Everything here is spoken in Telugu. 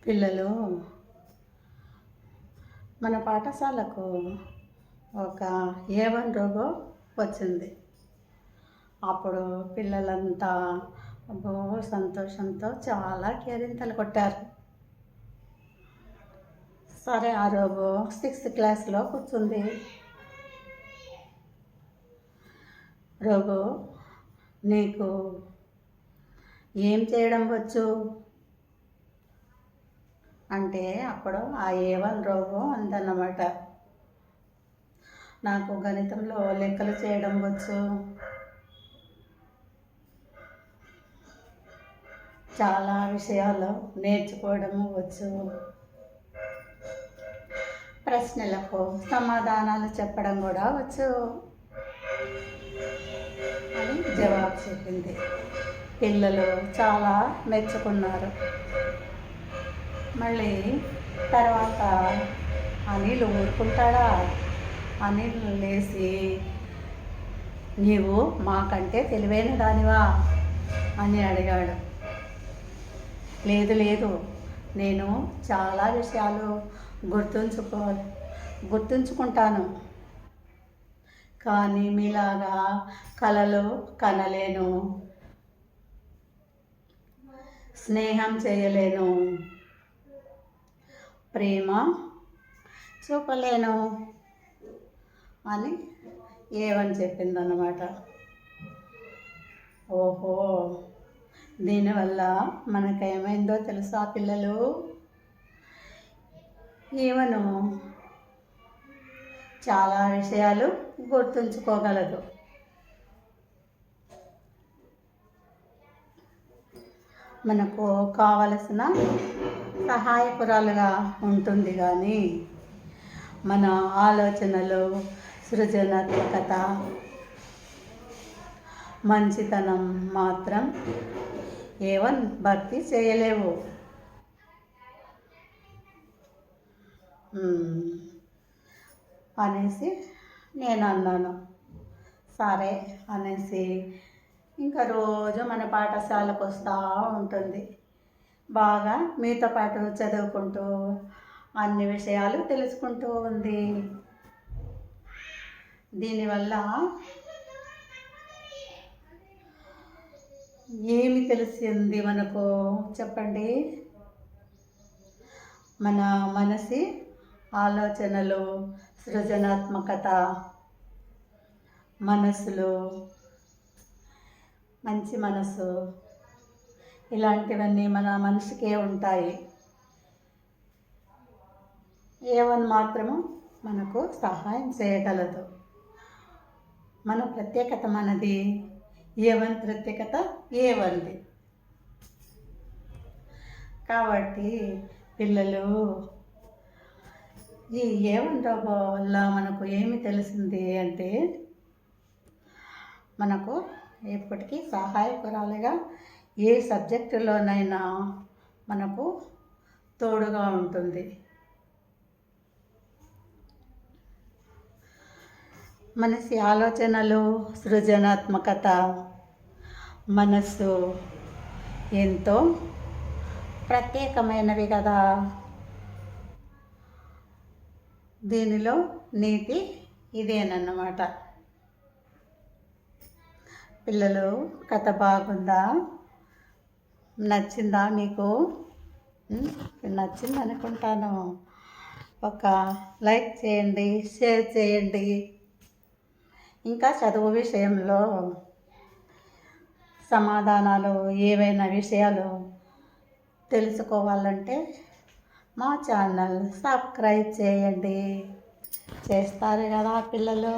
పిల్లలు మన పాఠశాలకు ఒక A1 రోబో వచ్చింది. అప్పుడు పిల్లలంతా అబ్బో సంతోషంతో చాలా కేరింతలు కొట్టారు. సరే, ఆ రోబో 6th క్లాస్లో కూర్చుంది. రోబో, నీకు ఏం చేయడం వచ్చు అంటే అప్పుడు ఆ A1 రోబో అందన్నమాట, నాకు గణితంలో లెక్కలు చేయడం వచ్చు, చాలా విషయాలు నేర్చుకోవడము వచ్చు, ప్రశ్నలకు సమాధానాలు చెప్పడం కూడా వచ్చు అని జవాబు చెప్పింది. పిల్లలు చాలా మెచ్చుకున్నారు. మళ్ళీ తర్వాత అనిల్ ఊరుకుంటాడా? అనిల్ లేచి, నీవు మాకంటే తెలివైన దానివా అని అడిగాడు. లేదు లేదు, నేను చాలా విషయాలు గుర్తుంచుకుంటాను, కానీ మీలాగా కలలు కనలేను, స్నేహం చేయలేను, ప్రేమ చూపలేను అని ఏమని చెప్పిందన్నమాట. ఓహో, దీనివల్ల మనకేమైందో తెలుసా పిల్లలు? ఏమను చాలా విషయాలు గుర్తుంచుకోగలదు. మనకు కావలసిన సహాయకురాలుగా ఉంటుంది, కానీ మన ఆలోచనలు, సృజనాత్మకత, మంచితనం మాత్రం A1 భర్తీ చేయలేవు అనేసి నేను అన్నాను. సరే అనేసి ఇంకా రోజు మన పాఠశాలకు వస్తూ ఉంటుంది. బాగా మీతో పాటు చదువుకుంటూ అన్ని విషయాలు తెలుసుకుంటూ ఉంది. దీనివల్ల ఏమి తెలిసింది మనకు చెప్పండి? మన మనసి ఆలోచనలు, సృజనాత్మకత, మనసులో మంచి మనసు, ఇలాంటివన్నీ మన మనసుకే ఉంటాయి. A1 మాత్రము మనకు సహాయం చేయగలదు. మన ప్రత్యేకత మనది, A1 ప్రత్యేకత A1ది. కాబట్టి పిల్లలు, ఈ A1 రోబో వల్ల మనకు ఏమి తెలిసింది అంటే, మనకు ఎప్పటికీ సహాయకురాలుగా ఏ సబ్జెక్టులోనైనా మనకు తోడుగా ఉంటుంది. మనిషి ఆలోచనలు, సృజనాత్మకత, మనస్సు ఎంతో ప్రత్యేకమైనవి కదా. దీనిలో నీతి ఇదేనన్నమాట. పిల్లలు, కథ బాగుందా? నచ్చిందా మీకు? నచ్చింది అనుకుంటాను. ఒక లైక్ చేయండి, షేర్ చేయండి. ఇంకా చదువు విషయంలో సమాధానాలు, ఏవైనా విషయాలు తెలుసుకోవాలంటే మా ఛానల్ సబ్స్క్రైబ్ చేయండి. చేస్తారు కదా పిల్లలు?